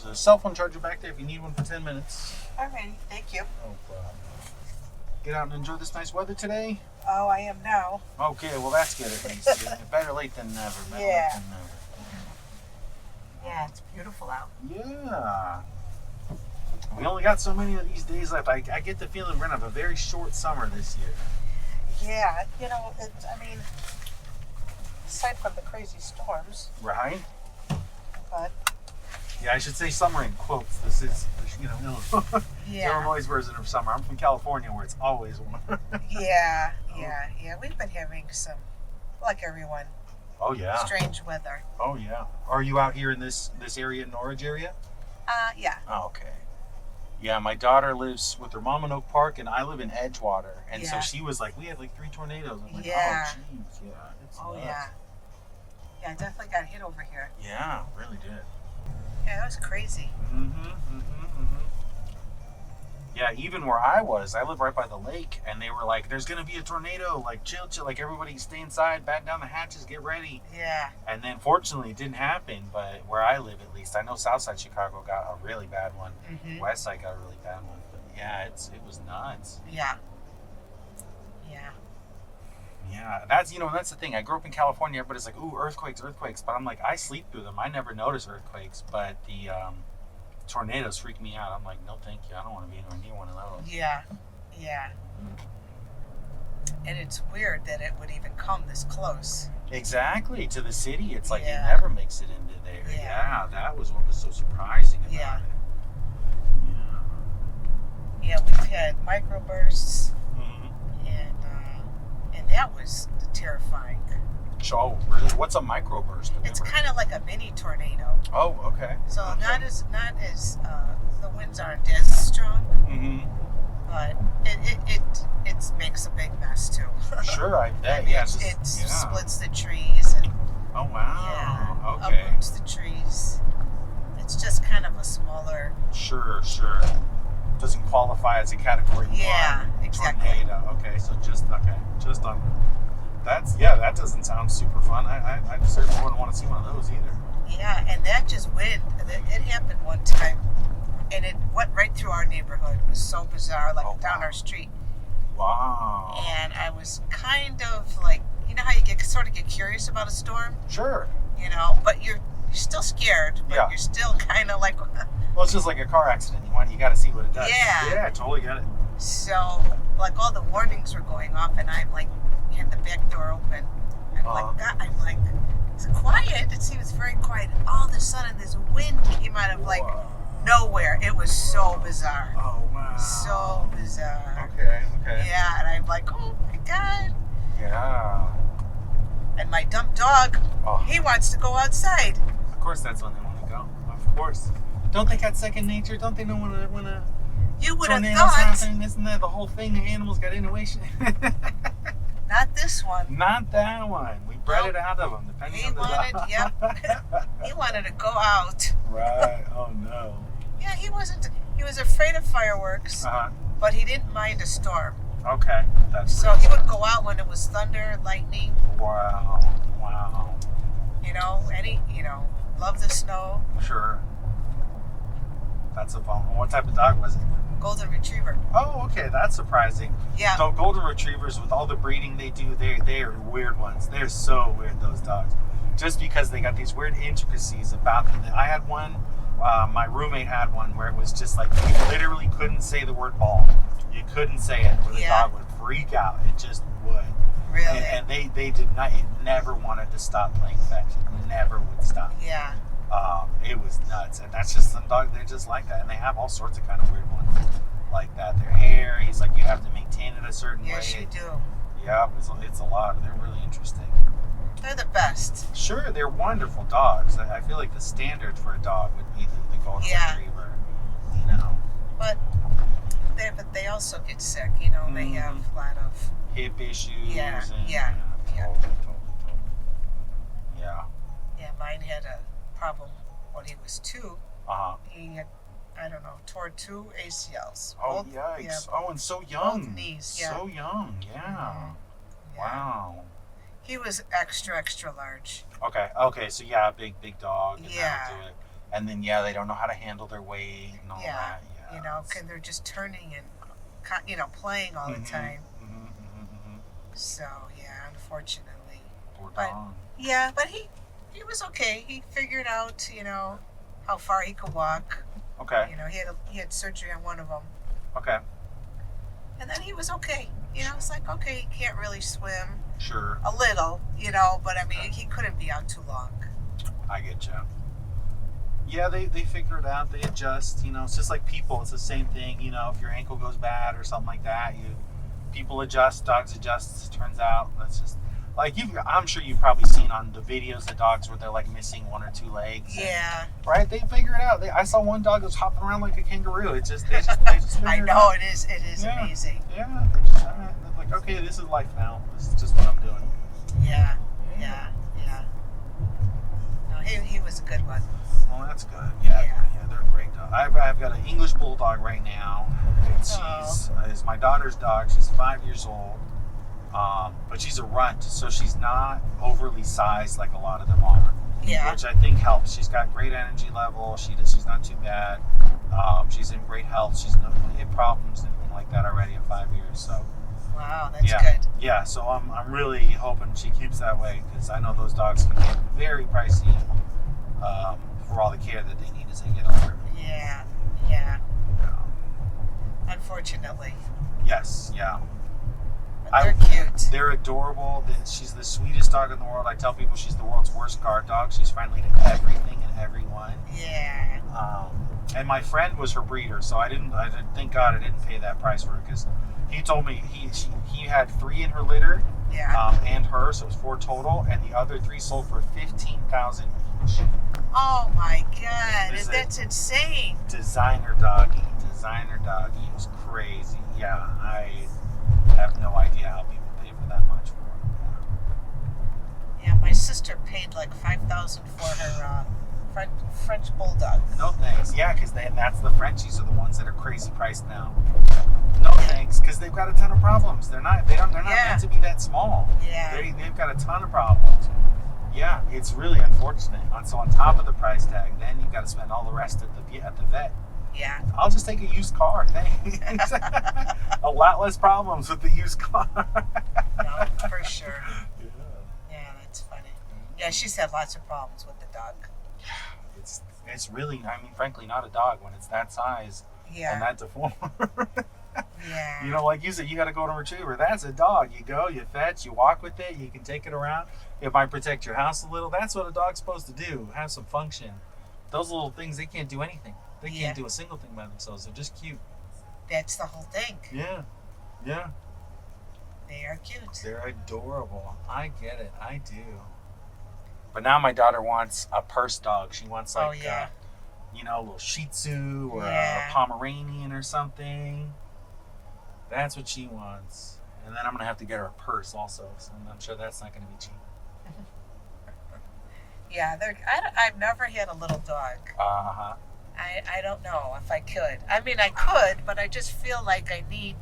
a cell phone charger back there if you need one for 10 minutes. Alrighty, thank you. No problem. Get out and enjoy this nice weather today. Oh, I am now. Okay, well that's good at least. Better late than never. Better Yeah. late than never. Yeah, it's beautiful out. Yeah. We only got so many of these days left. I get the feeling we're going to have a very short summer this year. Yeah, aside from the crazy storms, Right? but Yeah, I should say summer in quotes. This is, Illinois. yeah. Illinois' version of summer. I'm from California where it's always warm. Yeah. We've been having some, like everyone, Oh, yeah. strange weather. Oh, yeah. Are you out here in this area, Norridge area? Yeah. Oh, okay. Yeah, my daughter lives with her mom in Oak Park, and I live in Edgewater. And so Yeah. she was like, we had like 3 tornadoes. I'm like, Yeah. oh, jeez. Yeah, it's Oh, nuts. yeah. Yeah, I definitely got hit over here. Yeah, really did. Yeah, that was crazy. Yeah, even where I was, I live right by the lake, and they were like, there's going to be a tornado. Like, chill. Like, everybody stay inside, batten down the hatches, get ready. Yeah. And then, fortunately, it didn't happen. But where I live, at least, I know Southside Chicago got a really bad one. Mm-hmm. West Side got a really bad one. But yeah, it was nuts. Yeah. Yeah. Yeah, that's the thing. I grew up in California. Everybody's like, ooh, earthquakes. But I'm like, I sleep through them. I never notice earthquakes. But the tornadoes freak me out. I'm like, no, thank you. I don't want to be anywhere near one of those. Yeah. Yeah. And it's weird that it would even come this close. Exactly, to the city. It's like Yeah. it never makes it into there. Yeah. Yeah, that was what was so surprising about Yeah. it. Yeah, we've had microbursts, Yeah. and that was terrifying. So, really, what's a microburst? I've It's never- kind of like a mini tornado. Oh, okay. So Okay. not as the winds aren't as strong, but it makes a big mess too. Sure, I bet. I mean, Yeah, it splits the trees and Oh, wow. yeah, Okay. uproots the trees. It's just kind of a smaller. Sure. Doesn't qualify as a category 1 Yeah, exactly. tornado. Okay, so just on. That doesn't sound super fun. I certainly wouldn't want to see one of those either. Yeah, and that just went. It happened one time, and it went right through our neighborhood. It was so bizarre, like Oh, down wow. our street. Wow. And I was kind of like, how you get curious about a storm, Sure. but you're still scared, but Yeah. you're still kind of like. Well, it's just like a car accident. You got to see what it does. Yeah. Yeah, I totally get it. So, like, all the warnings were going off, and I'm like, had the back door open. I'm like, God, it's quiet. It seems very quiet. All of a sudden, this wind came out of like Whoa. nowhere. It was so bizarre. Oh, wow. So bizarre. Okay. Yeah, and I'm like, oh my God. Yeah. And my dumb dog, Oh, he wants to go outside. of course that's when they want to go. Of course. Don't they got second nature? Don't they know when a You would have tornado's thought, happening? Isn't that the whole thing? The animals got intuition. not this one. Not that one. We bred Nope. it out of them, depending He on the wanted, dog. yep. He wanted to go out. Right. Oh, no. Yeah, he was afraid of fireworks, Uh-huh. but he didn't mind a storm. Okay. That's So he would go out when it was thunder, lightning, Wow. and he, loved the snow. Sure. That's a fun one. What type of dog was it? Golden Retriever. Oh, okay. That's surprising. Yeah. So golden retrievers, with all the breeding they do, they are weird ones. They're so weird, those dogs. Just because they got these weird intricacies about them. I had one, my roommate had one where it was just like, you literally couldn't say the word ball. You couldn't say it, or the Yeah. dog would freak out. It just would. Really? And they did not, it never wanted to stop playing fetch. It never would stop. Yeah. It was nuts. And that's just some dogs, they're just like that. And they have all sorts of kind of weird ones like that. Their hair, he's like, you have to maintain it a certain way. Yes, you do. Yeah, it's a lot. They're really interesting. They're the best. Sure, they're wonderful dogs. I feel like the standard for a dog would be the golden Yeah. retriever. But they also get sick. They have a lot of. Hip issues. Yeah, And, yeah. Totally. Yeah. Yeah, mine had a problem when he was 2. Uh-huh. He had, tore 2 ACLs. Oh, Both- yikes. Yeah, Oh, and so young. both knees, yeah. So young, yeah. Yeah. Wow. He was extra large. Okay, so yeah, big dog. And Yeah. that'll do it. And then they don't know how to handle their weight and all Yeah. that. Yeah, You know, and they're just turning and playing all the time. So yeah, unfortunately. Poor But dog. yeah, but he was okay. He figured out how far he could walk. Okay. He had surgery on one of them, Okay. and then he was okay. It's like, okay, he can't really swim Sure. a little, but I mean, he couldn't be out too long. I get you. Yeah, they figure it out. They adjust. It's just like people. It's the same thing. If your ankle goes bad or something like that, people adjust. Dogs adjust. Turns out that's just like I'm sure you've probably seen on the videos the dogs where they're like missing one or two legs. Yeah. Right. They figure it out. I saw one dog that was hopping around like a kangaroo. It's just they just I figure it know out. it is Yeah. amazing. Yeah. They just, they're like, okay, this is life now. This is just what I'm doing. Yeah. No, he was a good one. Well, that's good. Yeah, Yeah. they're a great dog. I've got an English bulldog right now. And she's my daughter's dog. She's 5 years old, but she's a runt, so she's not overly sized like a lot of them are. Yeah. Which I think helps. She's got great energy level. She's not too bad. She's in great health. She's not really had problems anything like that already in 5 years. So Wow, that's good. yeah. So I'm really hoping she keeps that way because I know those dogs can get very pricey. For all the care that they need as they get older. Yeah. Unfortunately. Yes, yeah. But they're cute. They're adorable. She's the sweetest dog in the world. I tell people she's the world's worst guard dog. She's friendly to everything and everyone. Yeah. And my friend was her breeder, so I didn't. Thank God I didn't pay that price for her because he told me he had 3 in her litter, Yeah. and her, so it was 4 total, and the other 3 sold for $15,000 each. Oh my God, Is it- that's insane. Designer doggy. It was crazy. Yeah, I have no idea how people pay for that much for it. Yeah, my sister paid like $5,000 for her French bulldog. No thanks. Yeah, because that's the Frenchies are the ones that are crazy priced now. No thanks, because they've got a ton of problems. They're not Yeah. meant to be that small. Yeah. They've got a ton of problems. Yeah, it's really unfortunate. So on top of the price tag, then you've got to spend all the rest at the vet. Yeah. I'll just take a used car. Thanks. A lot less problems with the used car. No, for sure. Yeah. Yeah, that's funny. Yeah, she's had lots of problems with the dog. It's really, frankly, not a dog when it's that size and Yeah. that deformed. Yeah. Like you said, you got to go to a retriever. That's a dog. You go, you fetch, you walk with it, you can take it around. It might protect your house a little. That's what a dog's supposed to do, have some function. Those little things, they can't do anything. They Yeah. can't do a single thing by themselves. They're just cute. That's the whole thing. Yeah. Yeah. They are cute. They're adorable. I get it. I do. But now my daughter wants a purse dog. She wants Oh, yeah. a little Shih Tzu or Yeah. a Pomeranian or something. That's what she wants. And then I'm going to have to get her a purse also. So I'm sure that's not going to be cheap. Yeah, I've never had a little dog. Uh-huh. I don't know if I could. I mean, I could, but I just feel like I need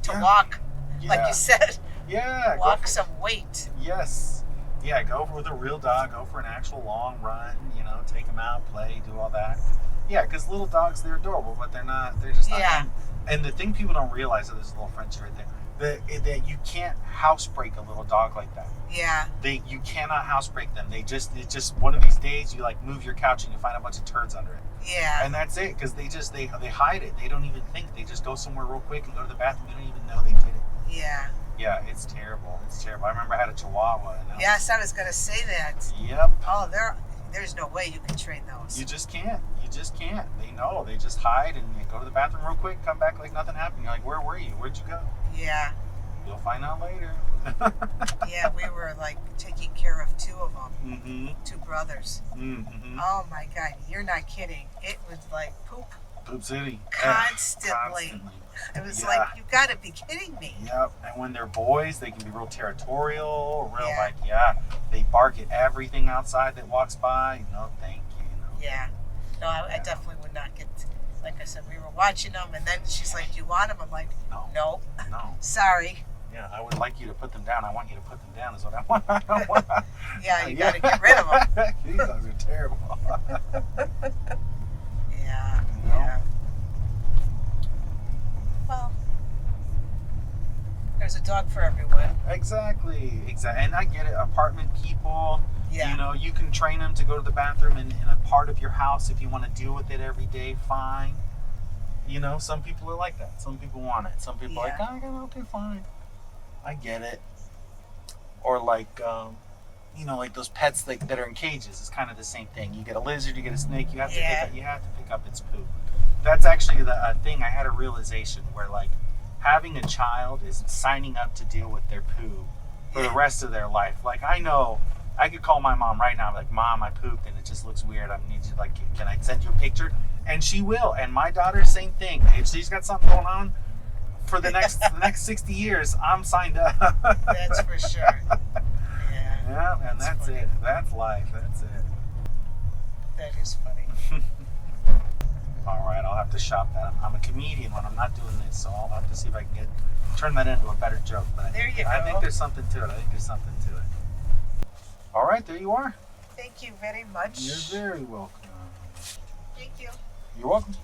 to Yeah. walk, Yeah. like you said, Yeah. go walk for- some weight. Yes. Yeah, go for the real dog. Go for an actual long run. Take them out, play, do all that. Yeah, because little dogs, they're adorable, but they're not. They're just not. Yeah. And the thing people don't realize, there's a little Frenchie right there, that you can't housebreak a little dog like that. Yeah. You cannot housebreak them. It's just one of these days you like move your couch and you find a bunch of turds under it, Yeah. and that's it. Because they hide it. They don't even think. They just go somewhere real quick and go to the bathroom. You don't even know they did it. Yeah. Yeah, it's terrible. It's terrible. I remember I had a Chihuahua. And Yes, I was gonna say that. Yep. Oh, there's no way you can train those. You just can't. They know. They just hide and they go to the bathroom real quick, come back like nothing happened. You're like, where were you? Where'd you go? Yeah. You'll find out later. Yeah, we were like taking care of 2 of them, Mm-hmm. 2 brothers. Mm-hmm. Oh my God, you're not kidding. It was like poop. Poop City. Constantly. It was Yeah. like, you gotta be kidding me. Yep. And when they're boys, they can be real territorial, real Yeah. they bark at everything outside that walks by. No, thank you. Yeah. No, I definitely would not get, like I said, we were watching them and then she's like, do you want them? I'm like, No. no, No. sorry. Yeah, I would like you to put them down. I want you to put them down is what I want. I don't want Yeah, you gotta get rid of them. These dogs are terrible. Yeah, You know? yeah. Well, there's a dog for everyone. Exactly. And I get it. Apartment people, Yeah. you know, you can train them to go to the bathroom in a part of your house if you want to deal with it every day, fine. You know, some people are like that. Some people want it. Some people are like, Yeah. oh, I got it, okay, fine. I get it. Or like, you know, like those pets that are in cages. It's kind of the same thing. You get a lizard, you get a snake. You have to Yeah. you have to pick up its poop. That's actually the thing. I had a realization where like having a child is signing up to deal with their poo for the Yeah. rest of their life. Like I know I could call my mom right now, like, Mom, I pooped and it just looks weird. I need you, like, can I send you a picture? And she will. And my daughter, same thing. If she's got something going on for the next 60 years, I'm signed up. That's for sure. Yeah. Yeah, and that's funny. it. That's life. That's it. That is funny. All right, I'll have to shop that. I'm a comedian when I'm not doing this, so I'll have to see if I can turn that into a better joke. But There you I go. think there's something to it. All right, there you are. Thank you very much. You're very welcome. Thank you. You're welcome.